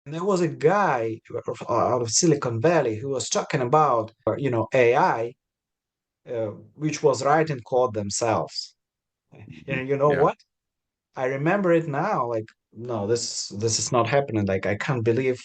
And there was a guy out of Silicon Valley who was talking about, AI, which was writing code themselves. Mhm. And you know Yeah. what? I remember it now. Like, no, this is not happening. Like, I can't believe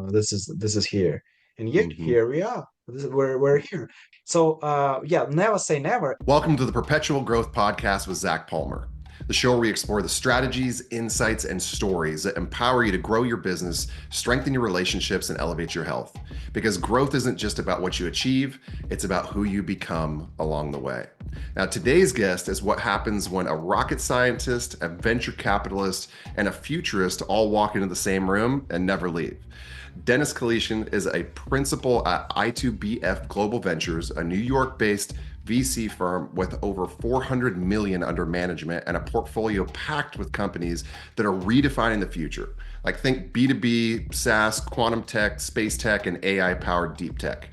this is here, and yet hmm here we are. We're here. So yeah, never say never. Welcome to the Perpetual Growth Podcast with Zach Palmer, the show where we explore the strategies, insights, and stories that empower you to grow your business, strengthen your relationships, and elevate your health. Because growth isn't just about what you achieve, it's about who you become along the way. Now, today's guest is what happens when a rocket scientist, a venture capitalist, and a futurist all walk into the same room and never leave. Denis Kalyshkin is a principal at I2BF Global Ventures, a New York-based VC firm with over 400 million under management and a portfolio packed with companies that are redefining the future. Like think B2B, SaaS, quantum tech, space tech, and AI powered deep tech.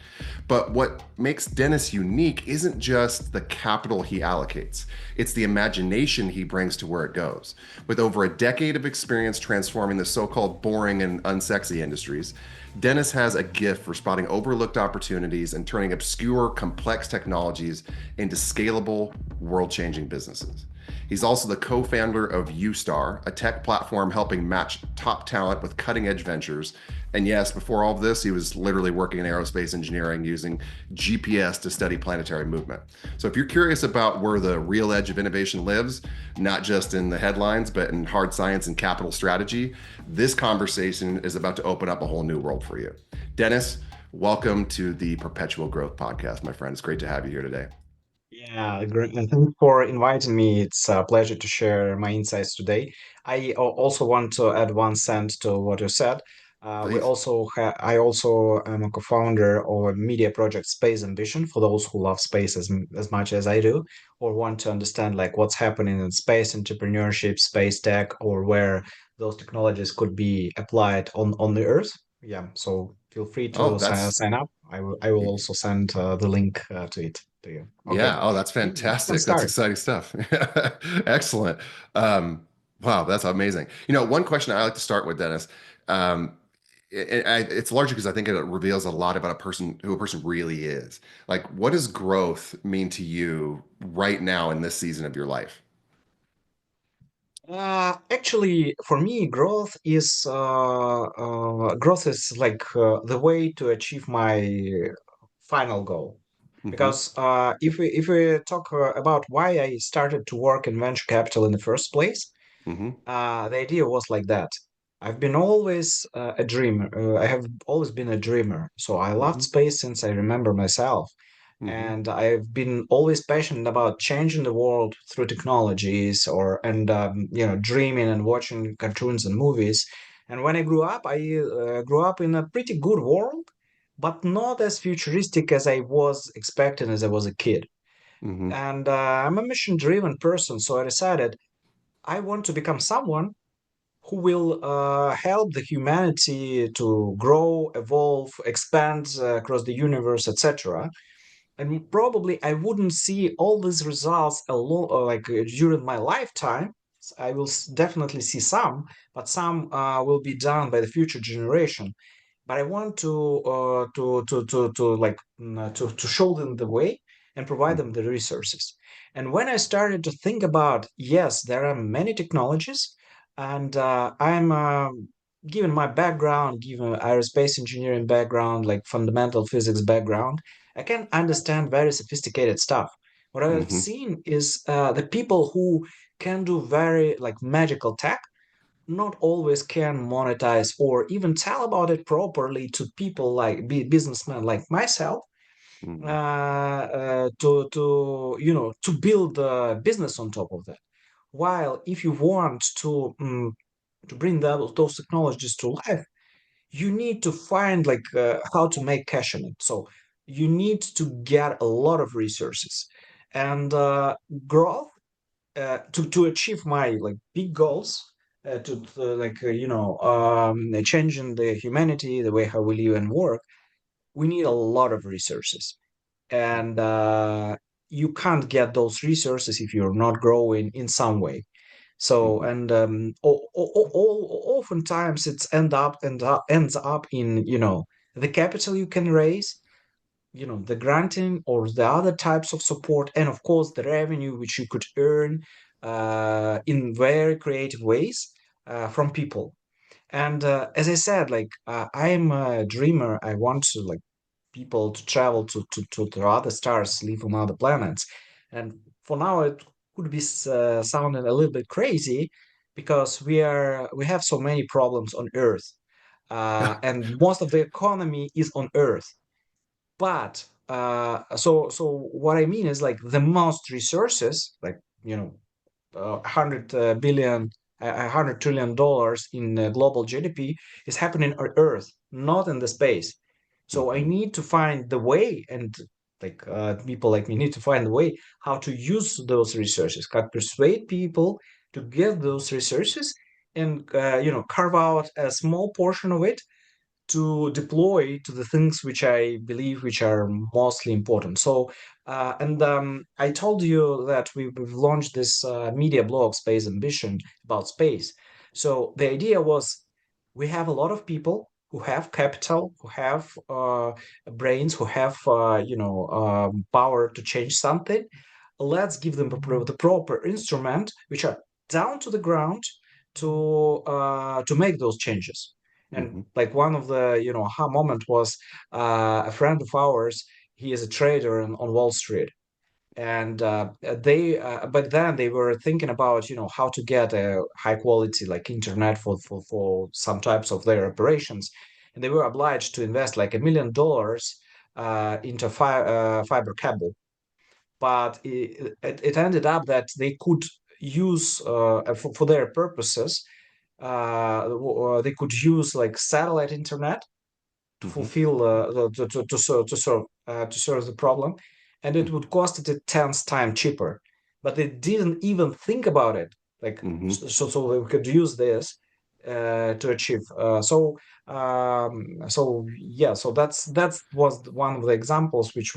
But what makes Denis unique isn't just the capital he allocates, it's the imagination he brings to where it goes. With over a decade of experience transforming the so called boring and unsexy industries, Denis has a gift for spotting overlooked opportunities and turning obscure, complex technologies into scalable, world changing businesses. He's also the co founder of Ustar, a tech platform helping match top talent with cutting edge ventures. And yes, before all of this, he was literally working in aerospace engineering using GPS to study planetary movement. So if you're curious about where the real edge of innovation lives, not just in the headlines, but in hard science and capital strategy, this conversation is about to open up a whole new world for you. Denis, welcome to the Perpetual Growth Podcast, my friend. It's great to have you here today. Yeah, great. And thank you for inviting me. It's a pleasure to share my insights today. Also want to add one cent to what you said. Please. I also am a co-founder of a media project Space Ambition for those who love space as much as I do, or want to understand like what's happening in space entrepreneurship, space tech, or where those technologies could be applied on the Earth. Yeah, so feel free Oh, to that's sign up. I will also send the link to it to you. Okay. Yeah. Oh, that's We can fantastic. That's start. exciting stuff. Excellent. Wow, that's amazing. One question I like to start with, Denis, it's largely because I think it reveals a lot about who a person really is. Like, what does growth mean to you right now in this season of your life? Actually, for me, growth is like the way to achieve my final goal. hmm Because if we talk about why I started to work in venture capital in the first place, hmm the idea was like that. I've been always a dreamer. I have always been a dreamer. So I loved hmm space since I remember myself. hmm And I've been always passionate about changing the world through technologies or dreaming and watching cartoons and movies. And when I grew up, I grew up in a pretty good world, but not as futuristic as I was expecting as I was a kid. hmm And I'm a mission-driven person, so I decided I want to become someone who will help the humanity to grow, evolve, expand across the universe, etc. And probably I wouldn't see all these results alone, during my lifetime. I will definitely see some, but some will be done by the future generation. But I want to show them the way and provide them hmm the resources. And when I started to think about, yes, there are many technologies, and I'm given my background, given aerospace engineering background, like fundamental physics background, I can understand very sophisticated stuff. What I've hmm seen is the people who can do very like magical tech not always can monetize or even tell about it properly to people like businessmen like myself to build a business on top of that. While if you want to bring those technologies to life, you need to find like how to make cash in it. So you need to get a lot of resources and growth to achieve my like big goals changing the humanity, the way how we live and work. We need a lot of resources, and you can't get those resources if you're not growing in some way. So Hmm. and oftentimes it's ends up in the capital you can raise, the granting or the other types of support, and of course the revenue which you could earn in very creative ways from people. And as I said, like I am a dreamer. I want to like people to travel to other stars, live on other planets. And for now, it could be sounding a little bit crazy because we have so many problems on Earth, and most of the economy is on Earth. But so what I mean is like the most resources, like 100 billion, $100 trillion in global GDP is happening on Earth, not in the space. So I Hmm. need to find the way, and like people like me need to find the way how to use those resources, how to persuade people to get those resources, and carve out a small portion of it to deploy to the things which I believe which are mostly important. So, and I told you that we've launched this media blog, Space Ambition, about space. So the idea was we have a lot of people who have capital, who have brains, who have power to change something. Let's give them the proper instrument, which are down to the ground to make those changes. And Hmm. like one of the aha moment was a friend of ours. He is a trader on Wall Street, and they but then they were thinking about how to get a high quality like internet for some types of their operations, and they were obliged to invest like $1 million into fiber cable. But it ended up that they could use for their purposes, they could use like satellite internet to Hmm. fulfill to serve the problem, and it would cost it a tenth time cheaper. But they didn't even think about it, like Hmm. so we could use this to achieve. So that was one of the examples which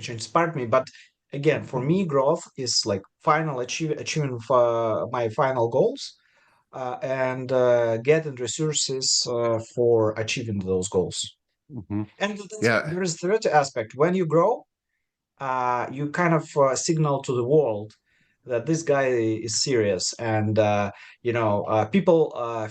inspired me. But again, for me, growth is like achieving my final goals and getting resources for achieving those goals. Hmm. And Yeah. there is the third aspect. When you grow, you kind of signal to the world that this guy is serious, and people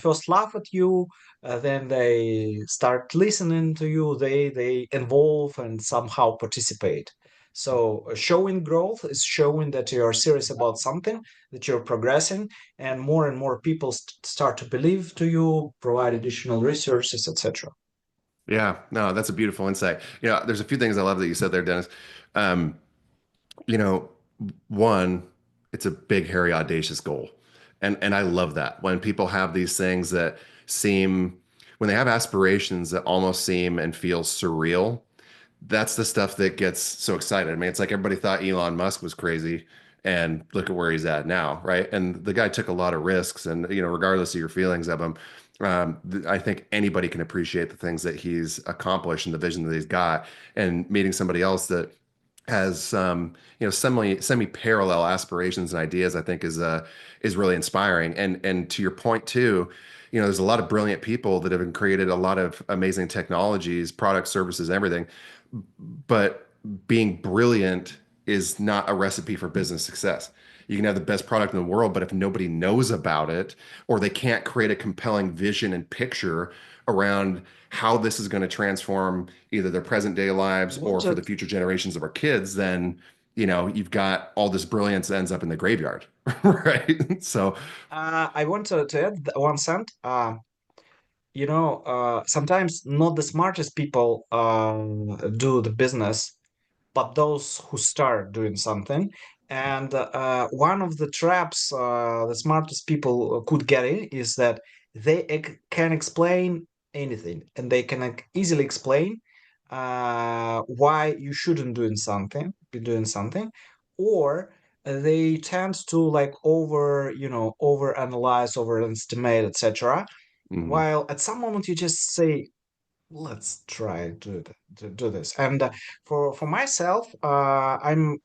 first laugh at you, then they start listening to you, they involve and somehow participate. So showing growth is showing that you are serious about something, that you're progressing, and more people start to believe to you, provide additional resources, etc. Yeah. No, that's a beautiful insight. There's a few things I love that you said there, Dennis. Um, you know, one, it's a big, hairy, audacious goal. And I love that when people have these things that seem, when they have aspirations that almost seem and feel surreal, that's the stuff that gets so excited. I mean, it's like everybody thought Elon Musk was crazy, and look at where he's at now, right? And the guy took a lot of risks, and regardless of your feelings of him, I think anybody can appreciate the things that he's accomplished and the vision that he's got. And meeting somebody else that has semi parallel aspirations and ideas, I think is really inspiring. And to your point too, there's a lot of brilliant people that have created a lot of amazing technologies, products, services, everything. But being brilliant is not a recipe for business success. You can have the best product in the world, but if nobody knows about it, or they can't create a compelling vision and picture around how this is going to transform either their present day I lives or for the wanted future generations of our kids, then you've got all this brilliance that ends up in the graveyard, right? So, I want to add one cent. Sometimes not the smartest people do the business, but those who start doing something. And one of the traps the smartest people could get in is that they can explain anything, and they can easily explain why you shouldn't be doing something, or they tend to like over analyze, overestimate, etc. mhm. While at some moment you just say, let's try to do this. And for myself, I'm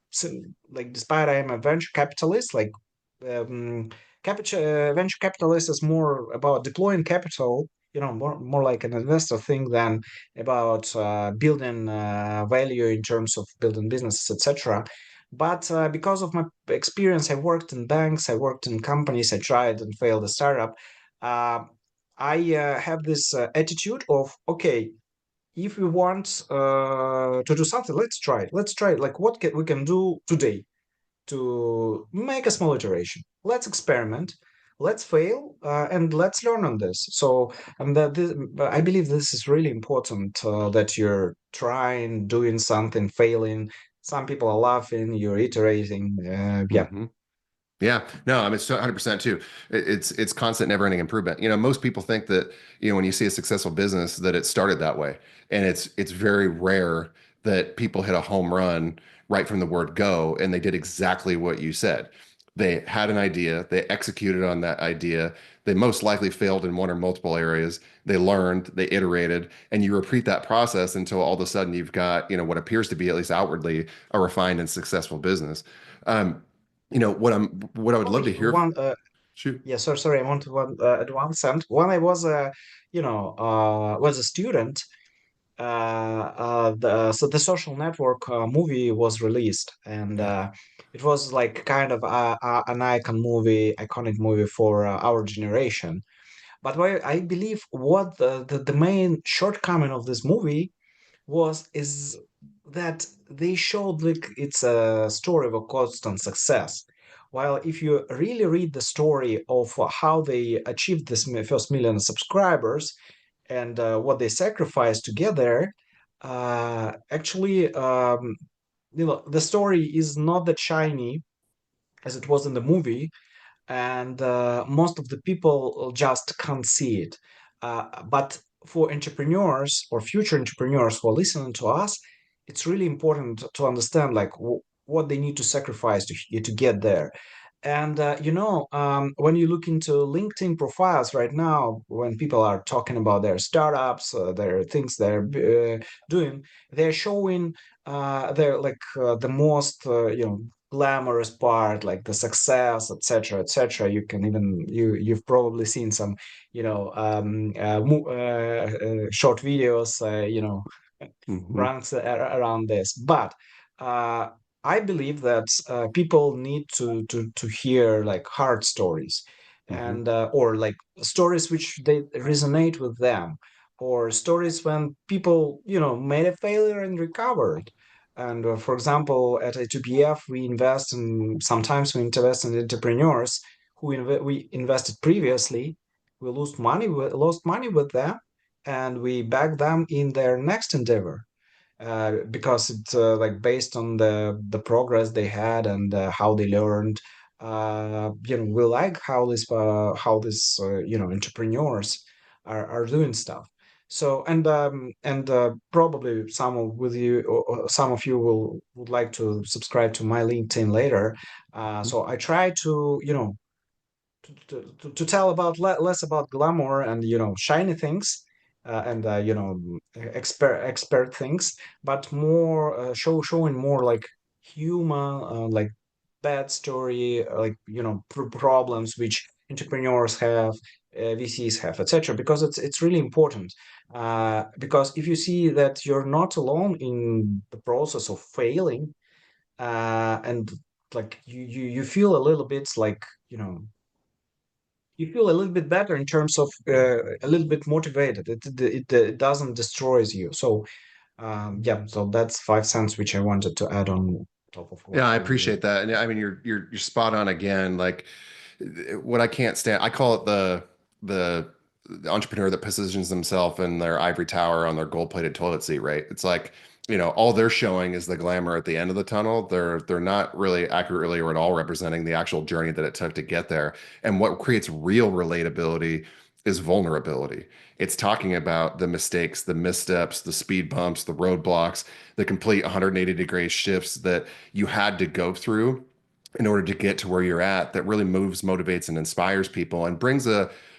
like, despite I am a venture capitalist, like um, venture capitalist is more about deploying capital, more like an investor thing than about building value in terms of building businesses, etc. But because of my experience, I worked in banks, I worked in companies, I tried and failed a startup. Uh, I have this attitude of, okay, if we want to do something, let's try it. Let's try it. Like what we can do today to make a small iteration. Let's experiment, let's fail, and let's learn on this. So, and I believe this is really important that you're trying, doing something, failing. Some people are laughing, you're iterating. Yeah. Hmm. Yeah, no, I mean, it's 100% too. It's constant, never-ending improvement. Most people think that, when you see a successful business, that it started that way, and it's very rare that people hit a home run right from the word go, and they did exactly what you said. They had an idea, they executed on that idea. They most likely failed in one or multiple areas. They learned, they iterated, and you repeat that process until all of a sudden you've got, what appears to be, at least outwardly, a refined and successful business. Um, what I would love to Only hear. one. Shoot. Yeah. Sorry. I want to add one cent. When I was was a student, so the Social Network movie was released, and Yeah. it was like kind of an iconic movie for our generation. But I believe what the main shortcoming of this movie is that they showed like it's a story of a constant success. While if you really read the story of how they achieved this first million subscribers, and what they sacrificed together, actually, the story is not that shiny as it was in the movie, and most of the people just can't see it. But for entrepreneurs or future entrepreneurs who are listening to us, it's really important to understand like what they need to sacrifice to get there. And when you look into LinkedIn profiles right now, when people are talking about their startups, their things they're doing, they're showing they're like the most glamorous part, like the success, etc., etc. You can even you've probably seen some short videos, Hmm. runs around this. But uh, I believe that people need to hear like hard stories, Hmm. and or like stories which they resonate with them, or stories when people made a failure and recovered. And for example, at I2BF, we invest in sometimes we invest in entrepreneurs who we invested previously. We lost money with them, and we back them in their next endeavor because it's like based on the progress they had and how they learned. We like how this entrepreneurs are doing stuff. So and probably some of you will would like to subscribe to my LinkedIn later. So I try to to tell about less about glamour and shiny things and expert things, but more showing more like human like bad story, like problems which entrepreneurs have, VCs have, etc. Because it's really important. Because if you see that you're not alone in the process of failing, and like you feel a little bit like you feel a little bit better in terms of a little bit motivated. It doesn't destroys you. So yeah, so that's 5 cents which I wanted to add on top of Yeah, what I you. appreciate that. And I mean, you're spot on again. Like what I can't stand, I call it the the entrepreneur that positions themselves in their ivory tower on their gold-plated toilet seat, right? It's like, all they're showing is the glamour at the end of the tunnel. They're not really accurately or at all representing the actual journey that it took to get there. And what creates real relatability is vulnerability. It's talking about the mistakes, the missteps, the speed bumps, the roadblocks, the complete 180-degree shifts that you had to go through in order to get to where you're at, that really moves, motivates, and inspires people and brings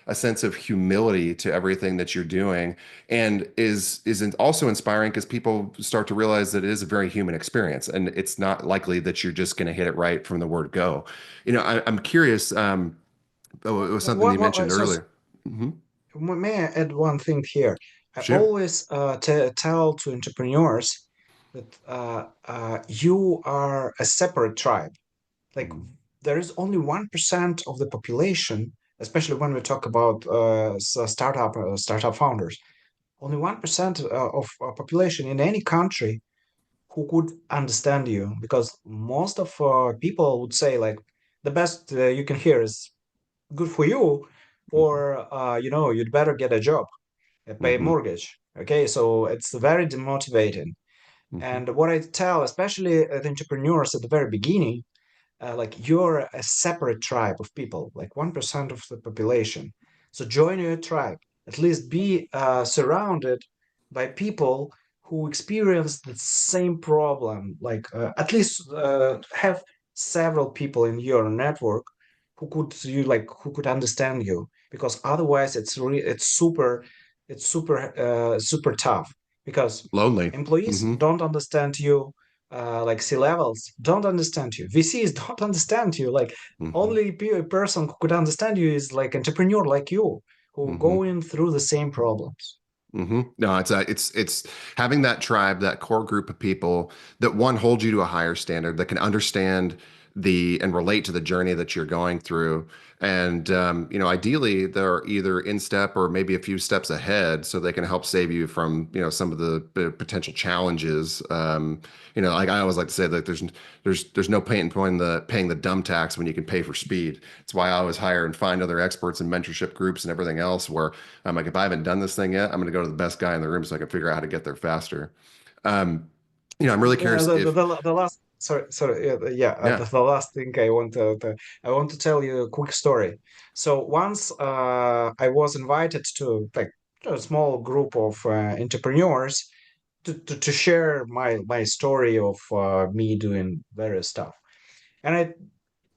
a sense of humility to everything that you're doing, and is also inspiring because people start to realize that it is a very human experience, and it's not likely that you're just going to hit it right from the word go. I'm curious. Oh, it was something that you mentioned So, earlier. Hmm. may I add one thing here? I Sure. always tell to entrepreneurs that you are a separate tribe. Like Hmm. there is only 1% of the population, especially when we talk about startup founders, only 1% of population in any country who could understand you, because most of people would say like the best you can hear is good for you, Hmm. or you'd better get a job, pay Hmm. mortgage. Okay, so it's very demotivating. Hmm. And what I tell, especially the entrepreneurs at the very beginning, like you're a separate tribe of people, like 1% of the population. So join your tribe. At least be surrounded by people who experience the same problem. Like at least have several people in your network who could understand you. Because otherwise, it's super tough. Because Lonely. employees Hmm. don't understand you, like C-levels don't understand you, VCs don't understand you. Like Hmm. only person who could understand you is like entrepreneur like you, who Hmm. going through the same problems. No, it's having that tribe, that core group of people that one hold you to a higher standard, that can understand the and relate to the journey that you're going through. And ideally, they're either in step or maybe a few steps ahead, so they can help save you from some of the potential challenges. Like I always like to say that there's no point in the paying the dumb tax when you can pay for speed. It's why I always hire and find other experts and mentorship groups and everything else where I'm like, if I haven't done this thing yet, I'm going to go to the best guy in the room so I can figure out how to get there faster. Um, I'm really curious if, The last sorry yeah. the last thing I want to tell you a quick story. So once I was invited to like a small group of entrepreneurs to share my story of me doing various stuff. And I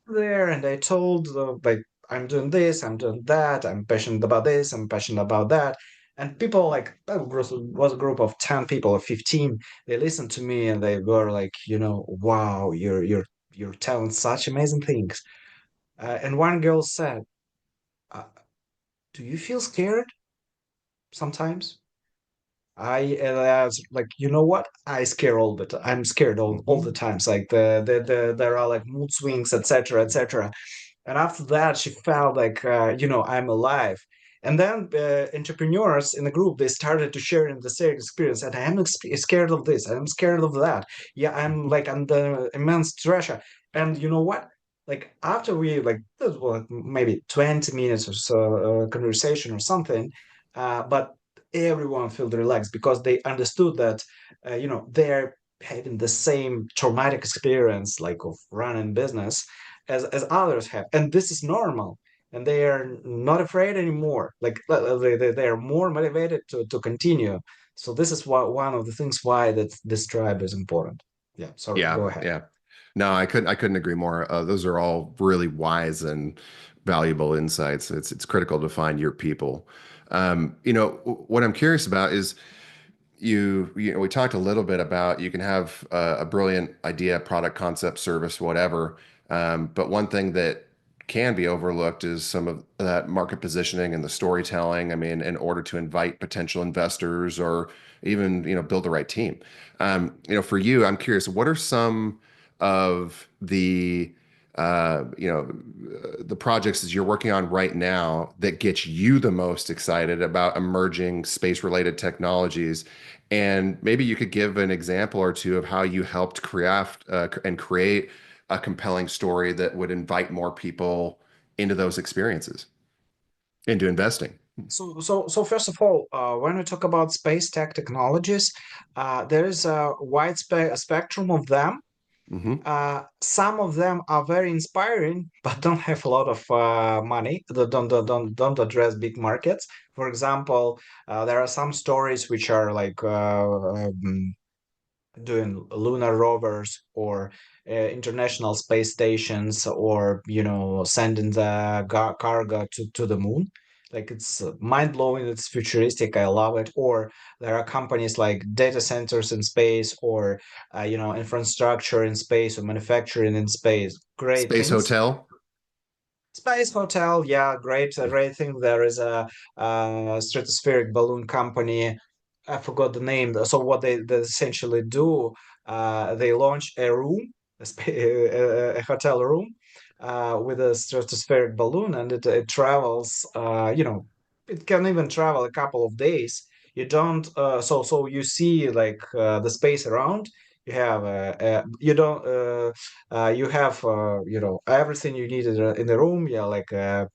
there and I told like I'm doing this, I'm doing that, I'm passionate about this, I'm passionate about that. And people like that was a group of 10 people or 15. They listened to me and they were like, wow, you're telling such amazing things. And one girl said, uh, "Do you feel scared sometimes?" I was like, you know what? I scare all the time. I'm scared all the Hmm. times. Like there are like mood swings, etc., etc. And after that, she felt like, I'm alive. And then entrepreneurs in the group, they started to share in the same experience. And I'm scared of this. I'm scared of that. Yeah, I'm Hmm. like under immense pressure. And you know what? Like after we like this was maybe 20 minutes or so conversation or something, but everyone felt relaxed because they understood that, they're having the same traumatic experience like of running business as others have, and this is normal, and they are not afraid anymore. Like they are more motivated to continue. So this is why one of the things why that this tribe is important. Yeah, sorry, Yeah, go ahead. yeah. No, I couldn't agree more. Those are all really wise and valuable insights. It's critical to find your people. What I'm curious about is we talked a little bit about you can have a brilliant idea, product concept, service, whatever. But one thing that can be overlooked is some of that market positioning and the storytelling. I mean, in order to invite potential investors or even, build the right team. For you, I'm curious, what are some of the projects that you're working on right now that gets you the most excited about emerging space related technologies? And maybe you could give an example or two of how you helped craft and create a compelling story that would invite more people into those experiences, into investing. So first of all, when we talk about space tech technologies, there is a wide spectrum of them. Hmm. Some of them are very inspiring, but don't have a lot of money. Don't address big markets. For example, there are some stories which are like doing lunar rovers or international space stations, or sending the cargo to the moon. Like it's mind blowing. It's futuristic. I love it. Or there are companies like data centers in space, or infrastructure in space, or manufacturing in space. Great Space things. Hotel. Space Hotel, yeah, great, great thing. There is a stratospheric balloon company. I forgot the name. So what they essentially do, they launch a room, a hotel room, with a stratospheric balloon, and it travels. It can even travel a couple of days. You don't. So you see like the space around. You have you don't. You have everything you need in the room. Yeah, like a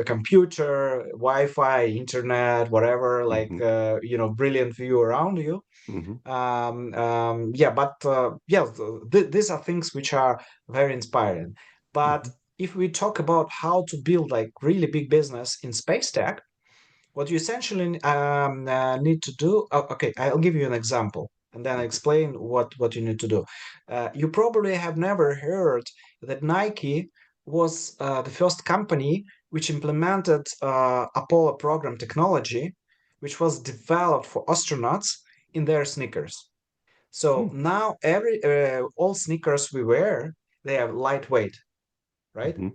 computer, Wi-Fi, internet, whatever. Like Hmm. brilliant view around you. Hmm. Yeah, but yeah, these are things which are very inspiring. But Hmm. if we talk about how to build like really big business in space tech, what you essentially need to do, okay, I'll give you an example and then explain what you need to do. You probably have never heard that Nike was the first company which implemented Apollo program technology, which was developed for astronauts in their sneakers. So now every all sneakers we wear, they are lightweight, right? Hmm.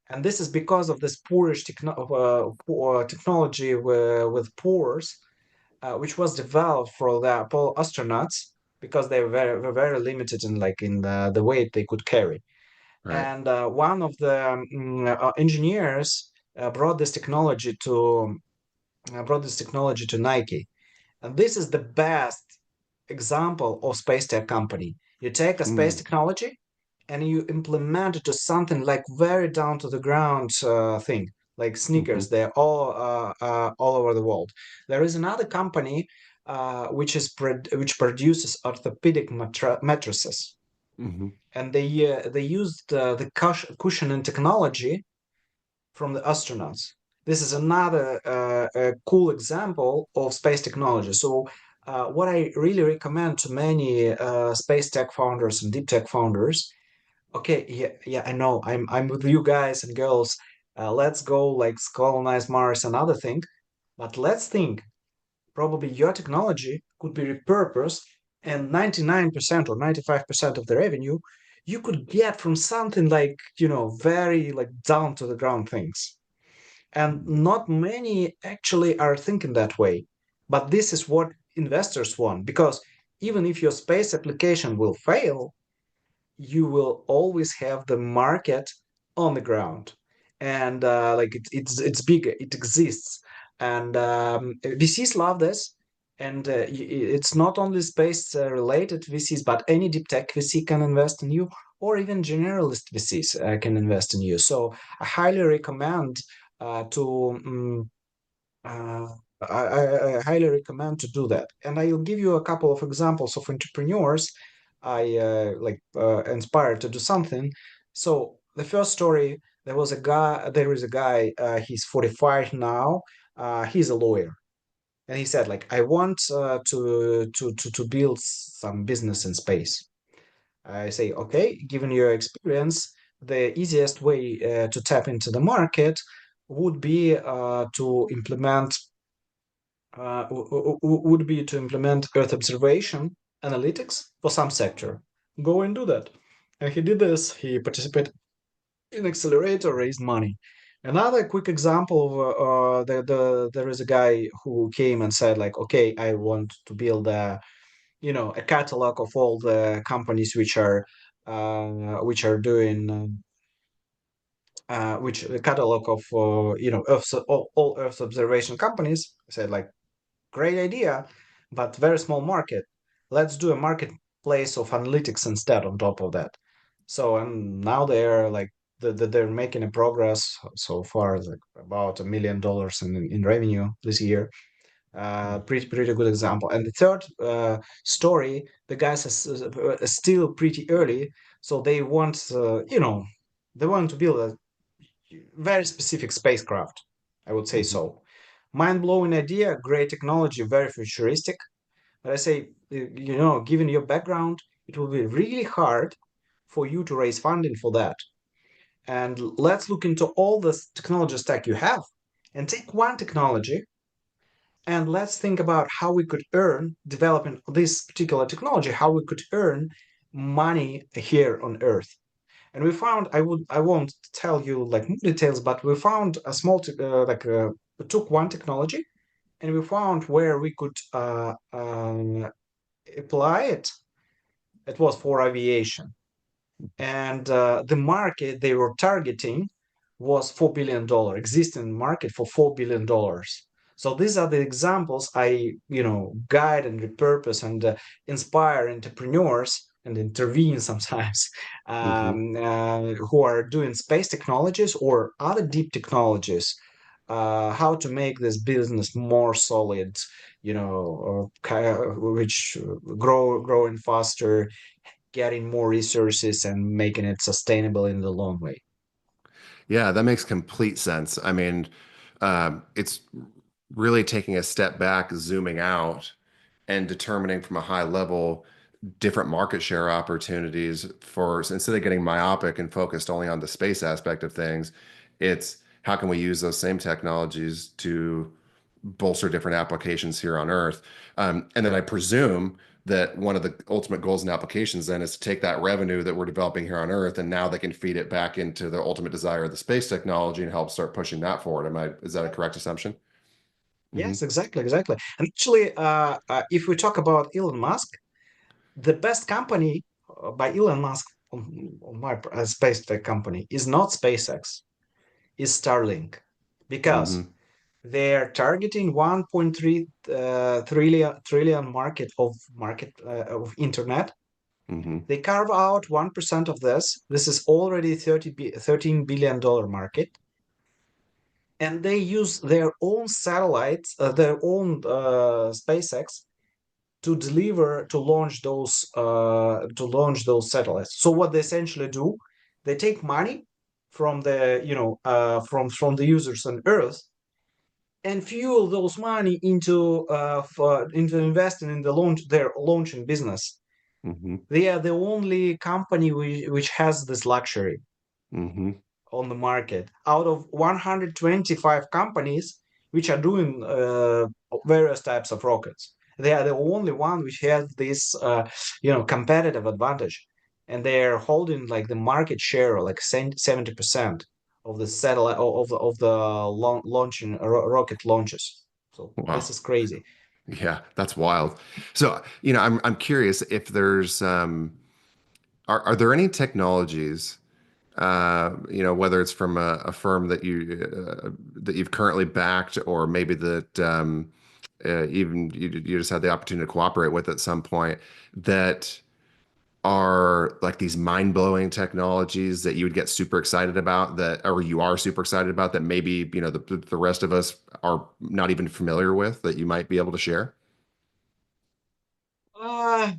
And this is because of this technology with pores, which was developed for the Apollo astronauts because they were very limited in the weight they could carry. Right. And one of the engineers brought this technology to Nike, and this is the best example of space tech company. You take a space Mm. technology and you implement it to something like very down to the ground thing, like Hmm. sneakers. They're all over the world. There is another company which produces orthopedic mattresses, Hmm. and they used the cushioning technology from the astronauts. This is another cool example of space technology. So, what I really recommend to many space tech founders and deep tech founders, okay, yeah, yeah, I know, I'm with you guys and girls. Let's go like colonize Mars and other thing, but let's think. Probably your technology could be repurposed, and 99% or 95% of the revenue you could get from something like very like down to the ground things, and not many actually are thinking that way. But this is what investors want, because even if your space application will fail, you will always have the market on the ground. And like it's big, it exists. And VCs love this. And it's not only space related VCs, but any deep tech VC can invest in you, or even generalist VCs can invest in you. So I highly recommend to uh, I highly recommend to do that. And I'll give you a couple of examples of entrepreneurs I inspired to do something. So the first story, there is a guy, he's 45 now, he's a lawyer. And he said, like, I want to build some business in space. I say, okay, given your experience, the easiest way to tap into the market would be to implement Earth observation analytics for some sector. Go and do that. And he did this. He participated in accelerator, raised money. Another quick example of there is a guy who came and said like, okay, I want to build a catalog of all the companies which are doing which the catalog of all Earth observation companies. I said like, great idea, but very small market. Let's do a marketplace of analytics instead on top of that. So and now they're like they're making a progress so far, like about $1 million in revenue this year. Pretty good example. And the third story, the guys are still pretty early, so they want to build a very specific spacecraft. I would say Hmm. so. Mind blowing idea, great technology, very futuristic. But I say, given your background, it will be really hard for you to raise funding for that. And let's look into all the technology stack you have. and take one technology and let's think about how we could earn developing this particular technology, how we could earn money here on Earth. And we found I won't tell you like more details, but we found a small we took one technology and we found where we could apply it. It was for aviation, and the market they were targeting was $4 billion, existing market for $4 billion. So these are the examples I guide and repurpose and inspire entrepreneurs and intervene sometimes Hmm. who are doing space technologies or other deep technologies, how to make this business more solid, which growing faster, getting more resources and making it sustainable in the long way. Yeah, that makes complete sense. I mean, it's really taking a step back, zooming out, and determining from a high level different market share opportunities for, so instead of getting myopic and focused only on the space aspect of things, it's how can we use those same technologies to bolster different applications here on Earth. And then I presume that one of the ultimate goals and applications then is to take that revenue that we're developing here on Earth, and now they can feed it back into the ultimate desire of the space technology and help start pushing that forward. Is that a correct assumption? Hmm. Yes, exactly, exactly. And actually, if we talk about Elon Musk, the best company by Elon Musk on my space tech company is not SpaceX, is Starlink, because Hmm. they're targeting 1.3 trillion market of internet. Hmm. They carve out 1% of this. This is already $13 billion market. And they use their own satellites, their own SpaceX to launch those satellites. So what they essentially do, they take money from the users on Earth and fuel those money into investing in their launching business. Hmm. They are the only company which has this luxury Hmm. on the market out of 125 companies which are doing various types of rockets. They are the only one which has this competitive advantage, and they're holding like the market share like 70% of the satellite of the launching rocket launches. So this Wow. is crazy. Yeah, that's wild. So, I'm curious if there's are there any technologies, whether it's from a firm that you've currently backed, or maybe that even you just had the opportunity to cooperate with at some point, that are like these mind-blowing technologies that you would get super excited about, that or you are super excited about, that maybe the rest of us are not even familiar with, that you might be able to share? Uh,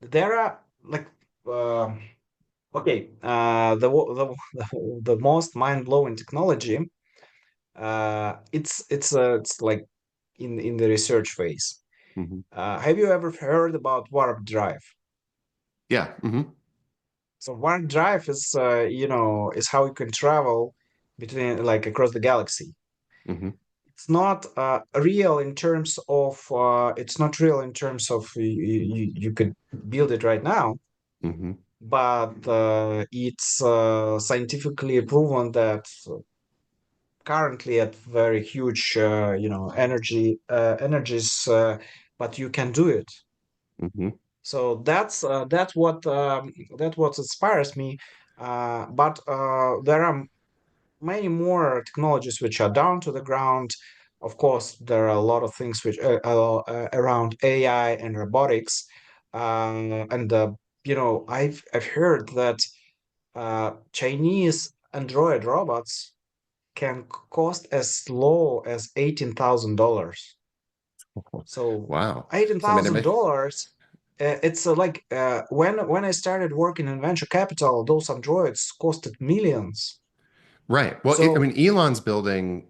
there are like uh, okay, the most mind-blowing technology. It's like in the research phase. Hmm. Have you ever heard about warp drive? Yeah. Hmm. So warp drive is how you can travel between like across the galaxy. Hmm. It's not real in terms of you could build it right now, Hmm. but it's scientifically proven that currently at very huge energies, but you can do it. Hmm. So that's what inspires me. But there are many more technologies which are down to the ground. Of course, there are a lot of things which around AI and robotics, and I've heard that Chinese Android robots can cost as low as $18,000. So Wow. eighteen So I mean, thousand dollars. It's like when I started working in venture capital, those androids costed millions. right. Well, I So mean, Elon's building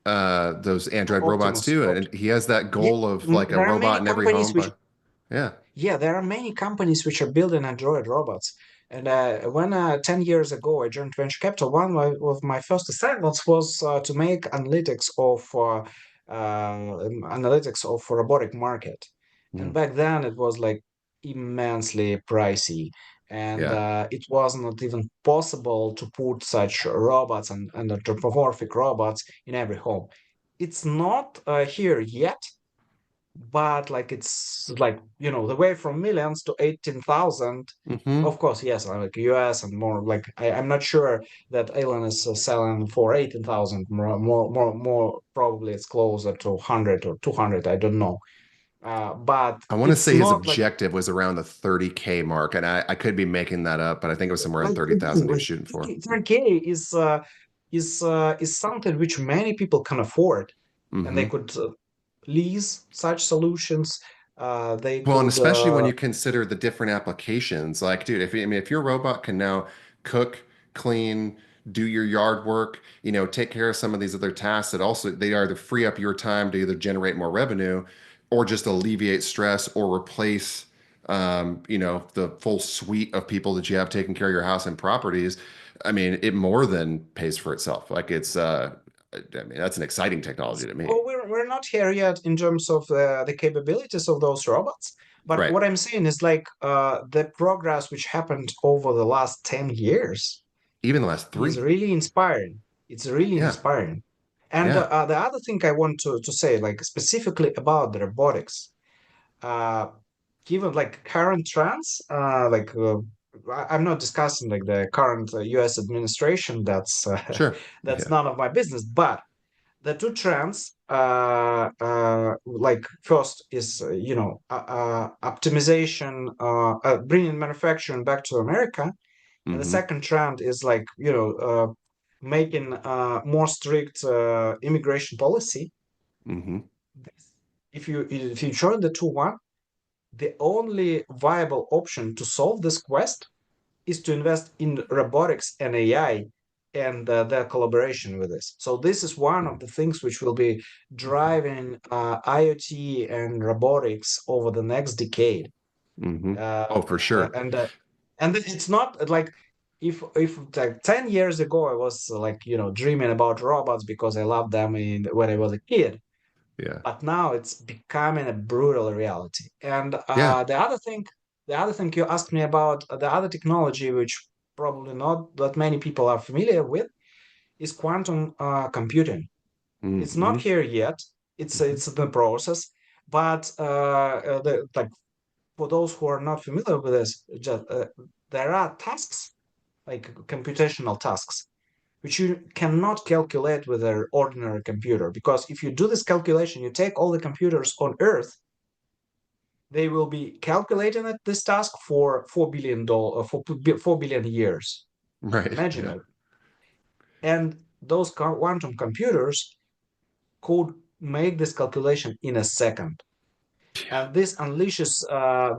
those Android robots Optimus, too, and he has that yeah, goal of like a there are robot many in every companies home. which But yeah. yeah, there are many companies which are building android robots, And when 10 years ago I joined venture capital, one of my first assignments was to make analytics of robotic market. And Mm. back then it was like immensely pricey, and Yeah. it was not even possible to put such robots and anthropomorphic robots in every home. It's not here yet, but like it's like the way from millions to 18,000. Hmm. Of course, yes, like US and more. Like I'm not sure that Elon is selling for 18,000. More probably it's closer to 100 or 200. I don't know. But I want to it's say his not like objective was around the 30K mark, and I could be making that up, but I think it was somewhere around like 30,000 again, he was like shooting for. 3K is something which many people can afford, and they Hmm. could lease such solutions. They Well, and could especially when you consider the different applications, like, dude, I mean, if your robot can now cook, clean, do your yard work, take care of some of these other tasks that also they either free up your time to either generate more revenue or just alleviate stress or replace, the full suite of people that you have taking care of your house and properties. I mean, it more than pays for itself. Like I mean, that's an exciting technology to me. well, we're not here yet in terms of the capabilities of those robots. But Right. what I'm saying is like the progress which happened over the last 10 years Even the last is three. really inspiring. It's really Yeah. inspiring. And Yeah. the other thing I want to say, like specifically about the robotics, uh, given like current trends, I'm not discussing like the current US administration. Sure. That's Yeah. none of my business. But the two trends, like first is optimization, bringing manufacturing back to America, and the Hmm. second trend is like making more strict immigration policy. Hmm. If you join the two one, the only viable option to solve this quest is to invest in robotics and AI and their collaboration with this. So this is one of the things which will be driving IoT and robotics over the next decade. Hmm. Uh, Oh, for sure. and it's not like if like 10 years ago I was like dreaming about robots because I loved them when I was a kid, Yeah. but now it's becoming a brutal reality. And Yeah. the other thing you asked me about, the other technology which probably not that many people are familiar with, is quantum computing. It's not Hmm. here yet. It's in the process, but like for those who are not familiar with this, there are tasks like computational tasks which you cannot calculate with an ordinary computer. Because if you do this calculation, you take all the computers on Earth, they will be calculating this task for $4 billion for 4 billion years. Right. Imagine Yeah. it. And those quantum computers could make this calculation in a second. Yeah. And this unleashes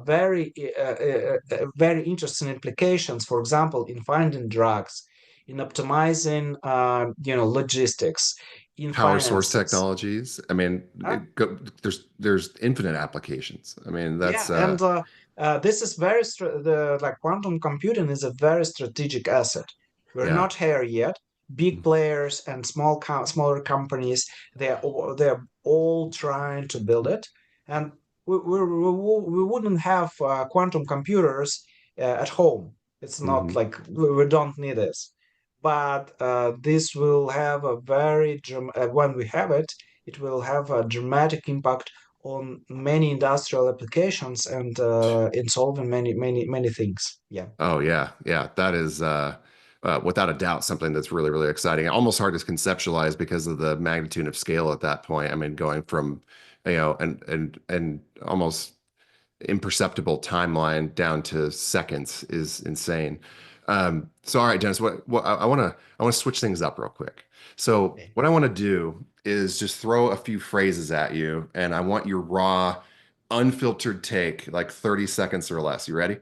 very interesting implications, for example, in finding drugs, in optimizing logistics, in Power source finances. technologies. I mean, Huh? there's infinite applications. I mean, Yeah, that's and this is the like quantum computing is a very strategic asset. We're yeah. not here yet. Big players and smaller companies, they're all trying to build it, and we wouldn't have quantum computers at home. It's not Hmm. like we don't need this, but this will have when we have it, it will have a dramatic impact on many industrial applications and in solving many things. Yeah. Oh yeah, yeah. That is without a doubt something that's really, really exciting. Almost hard to conceptualize because of the magnitude of scale at that point. I mean, going from, and almost imperceptible timeline down to seconds is insane. So all right, Dennis, what I want to switch things up real quick. So Okay. what I want to do is just throw a few phrases at you, and I want your raw, unfiltered take, like 30 seconds or less. You ready?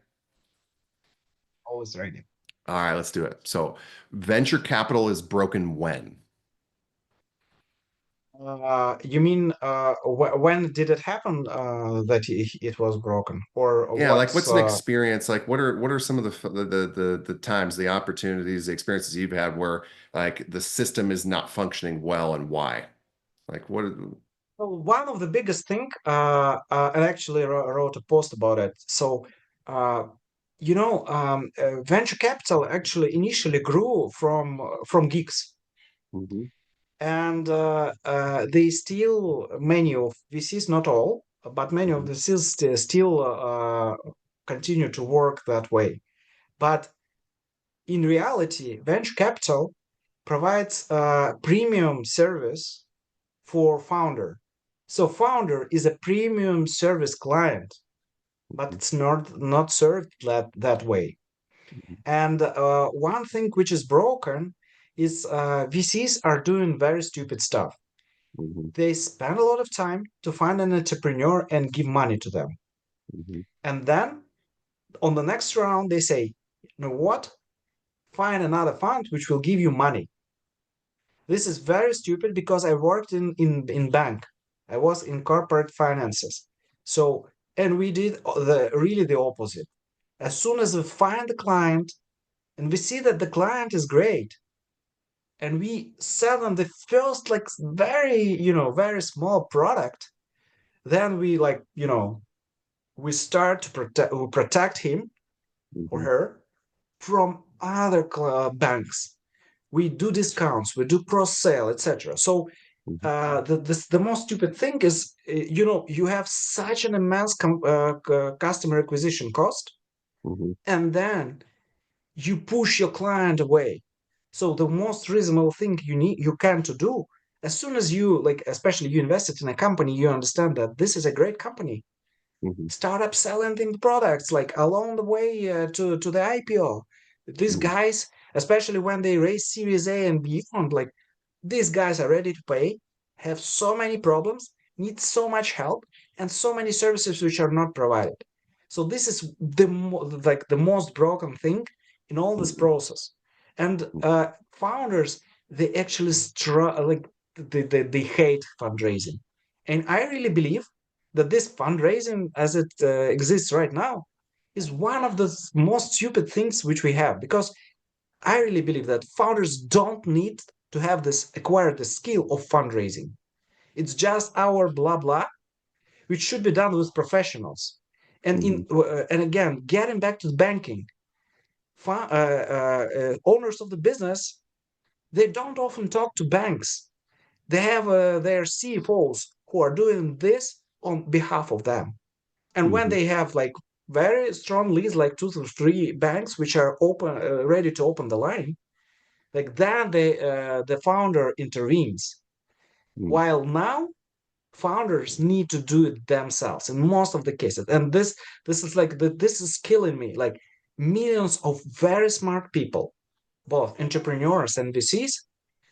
Always ready. All right, let's do it. So venture capital is broken when? You mean wh when did it happen that it was broken, or Yeah, like what's what's an experience? Like what are some of the times, the opportunities, the experiences you've had where like the system is not functioning well and why? Like what well, one of the biggest thing, and actually wrote a post about it. So, uh, venture capital actually initially grew from geeks, Mhm, and they still many of VCs, not all, but many of mhm, the VCs still continue to work that way. But in reality, venture capital provides a premium service for founder. So founder is a premium service client, but mhm, it's not served that way. And one thing which is broken is VCs are doing very stupid stuff. mhm, They spend a lot of time to find an entrepreneur and give money to them. mhm, And then on the next round, they say, you know what? Find another fund which will give you money. This is very stupid because I worked in bank. I was in corporate finances. So, and we did the opposite. As soon as we find the client and we see that the client is great, and we sell them the first like very small product, then we start to protect him or mhm, her from other banks. We do discounts, we do cross sale, etc. So mhm, the most stupid thing is, you have such an immense customer acquisition cost, mhm, and then you push your client away. So the most reasonable thing you can to do, as soon as you like, especially you invested in a company, you understand that this is a great company. mhm, Start up selling the products like along the way to the IPO. These mhm, guys, especially when they raise Series A and beyond, like these guys are ready to pay, have so many problems, need so much help, and so many services which are not provided. So this is the most broken thing in all this mhm, process. And founders, they actually like they hate fundraising, and I really believe that this fundraising, as it exists right now, is one of the most stupid things which we have, because I really believe that founders don't need to have this acquire the skill of fundraising. It's just our blah blah, which should be done with professionals. mhm, And again, getting back to the banking, owners of the business, they don't often talk to banks. They have their CFOs who are doing this on behalf of them. And when mhm, they have like very strong leads, like 2 to 3 banks which are open, ready to open the line, like that the founder intervenes, mhm, while now founders need to do it themselves in most of the cases. And this is like this is killing me, like millions of very smart people, both entrepreneurs and VCs,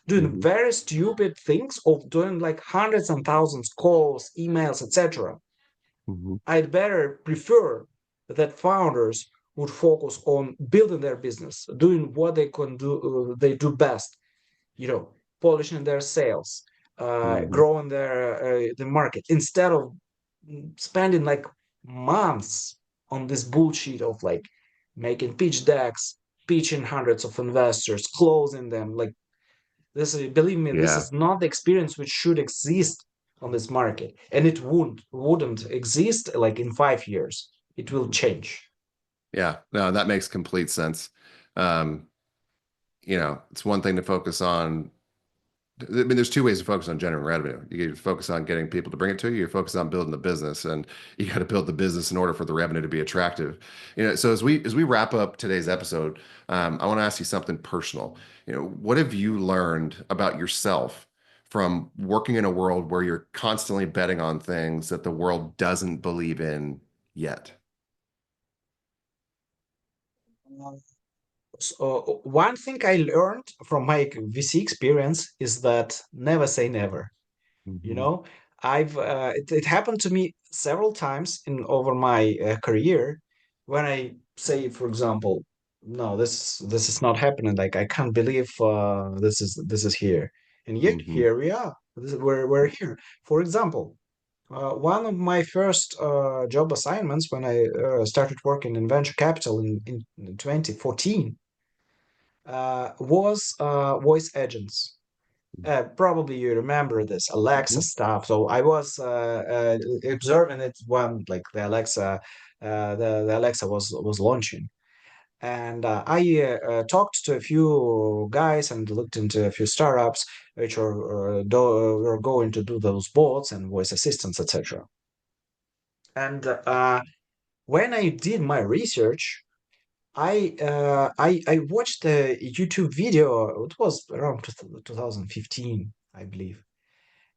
doing mhm, very stupid things of doing like hundreds and thousands calls, emails, etc. mhm, I'd better prefer that founders would focus on building their business, doing what they can do, they do best, polishing their sales, mhm. growing the market, instead of spending like months on this bullshit of like making pitch decks, pitching hundreds of investors, closing them. Like this, believe me, this Yeah. is not the experience which should exist on this market, and it wouldn't exist like in 5 years. It will change. Yeah. No, that makes complete sense. Um, it's one thing to focus on. I mean, there's two ways to focus on generating revenue. You can focus on getting people to bring it to you. You focus on building the business, and you got to build the business in order for the revenue to be attractive. So as we wrap up today's episode, I want to ask you something personal. What have you learned about yourself from working in a world where you're constantly betting on things that the world doesn't believe in yet? So one thing I learned from my VC experience is that never say never. You Hmm. know, it happened to me several times in over my career, when I say, for example, no, this is not happening. Like I can't believe this is here. And yet Hmm. here we are. We're here. For example, one of my first job assignments when I started working in venture capital in 2014 was voice agents. Probably you remember this Alexa Hmm. stuff. So I was observing it when like the Alexa was launching, and I talked to a few guys and looked into a few startups which were going to do those bots and voice assistants, etc. And when I did my research, I watched a YouTube video. It was around 2015, I believe,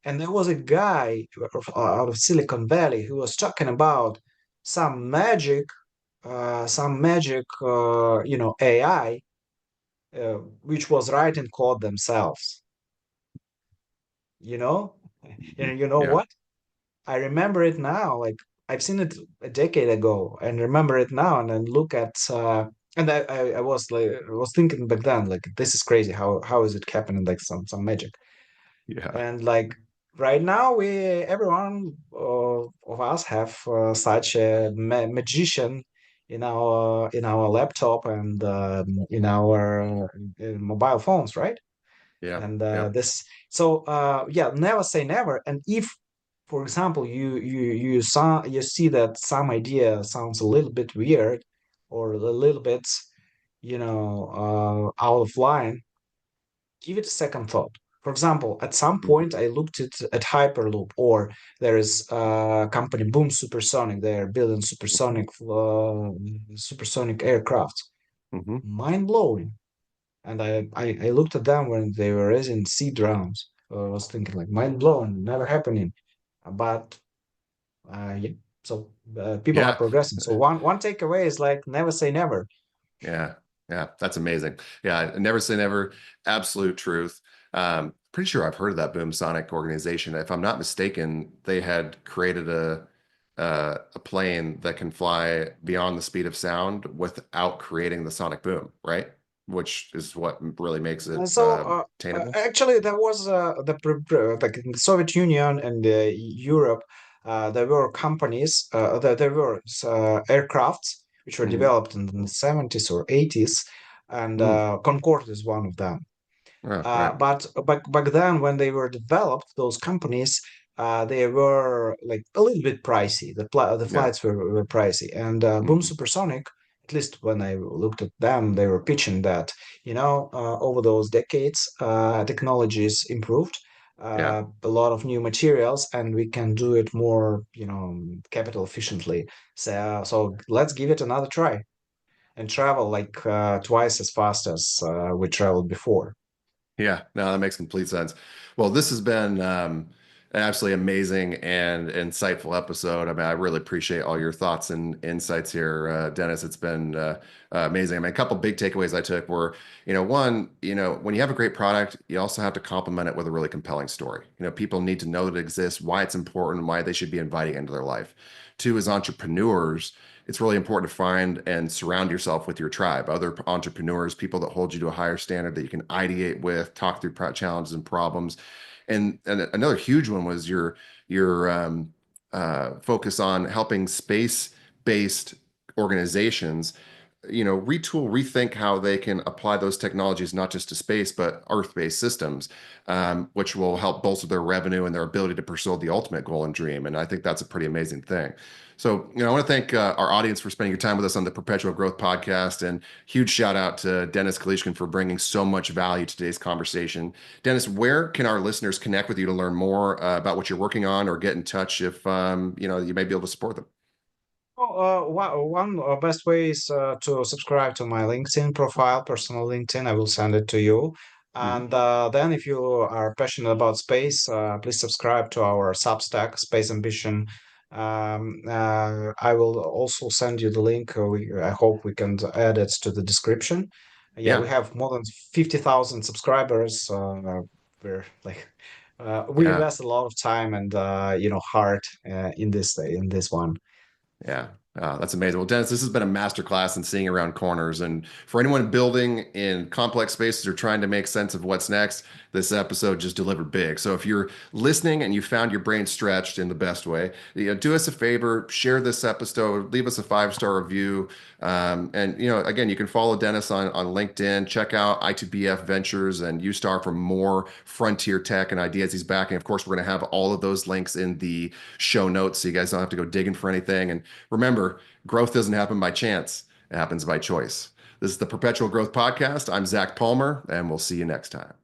and there was a guy out of Silicon Valley who was talking about some magic, AI, which was writing code themselves. You know, Hmm. and you know Yeah. what? I remember it now. Like I've seen it a decade ago, and remember it now. And then look at and I was like I was thinking back then like this is crazy. How is it happening? Like some magic. Yeah. And like right now, we everyone of us have such a magician in our laptop and in our mobile phones, right? Yeah. And Yeah. this so yeah, never say never. And if, for example, you see that some idea sounds a little bit weird or a little bit out of line, give it a second thought. For example, at some Hmm. point I looked at Hyperloop, or there is a company Boom Supersonic. They are building supersonic aircraft. Hmm. Mind blowing. And I looked at them when they were raising seed rounds. I was thinking like mind blowing, never happening. But yeah, so people are Yeah. progressing. So one takeaway is like never say never. Yeah, yeah, that's amazing. Yeah, never say never. Absolute truth. Pretty sure I've heard of that Boom Sonic organization. If I'm not mistaken, they had created a plane that can fly beyond the speed of sound without creating the sonic boom, right? Which is what really makes it attainable. Actually, there was like in the Soviet Union and Europe, there were companies, there were aircrafts which were Hmm. developed in the 70s or 80s, and Mm. Concorde is one of them. Oh, right. But back then, when they were developed, those companies, they were like a little bit pricey. The Yeah. flights were pricey, and Boom Hmm. Supersonic, at least when I looked at them, they were pitching that over those decades, technologies improved. Yeah. A lot of new materials, and we can do it more, capital efficiently. So let's give it another try and travel like twice as fast as we traveled before. Yeah, no, that makes complete sense. Well, this has been an absolutely amazing and insightful episode. I mean, I really appreciate all your thoughts and insights here, Dennis. It's been amazing. I mean, a couple big takeaways I took were, one, when you have a great product, you also have to complement it with a really compelling story. People need to know that it exists, why it's important, why they should be inviting it into their life. Two, as entrepreneurs, it's really important to find and surround yourself with your tribe, other entrepreneurs, people that hold you to a higher standard that you can ideate with, talk through challenges and problems. And another huge one was your focus on helping space-based organizations retool, rethink how they can apply those technologies not just to space, but Earth-based systems, which will help bolster their revenue and their ability to pursue the ultimate goal and dream. And I think that's a pretty amazing thing. So, I want to thank our audience for spending your time with us on the Perpetual Growth Podcast, and huge shout out to Denis Kalyshkin for bringing so much value to today's conversation. Dennis, where can our listeners connect with you to learn more about what you're working on, or get in touch if you may be able to support them? One best way is to subscribe to my LinkedIn profile, personal LinkedIn. I will send it to you. Mhm. And then, if you are passionate about space, please subscribe to our Substack, Space Ambition. I will also send you the link. I hope we can add it to the description. Yeah, we Yeah, have more than 50,000 subscribers. We're like, we yeah. invest a lot of time and heart in this one. Yeah. That's amazing. Well, Dennis, this has been a masterclass in seeing around corners. And for anyone building in complex spaces or trying to make sense of what's next, this episode just delivered big. So if you're listening and you found your brain stretched in the best way, do us a favor, share this episode, leave us a 5-star review. And again, you can follow Dennis on LinkedIn. Check out I2BF Ventures and Ustar for more frontier tech and ideas he's backing. Of course, we're going to have all of those links in the show notes, so you guys don't have to go digging for anything. And remember, growth doesn't happen by chance; it happens by choice. This is the Perpetual Growth Podcast. I'm Zach Palmer, and we'll see you next time.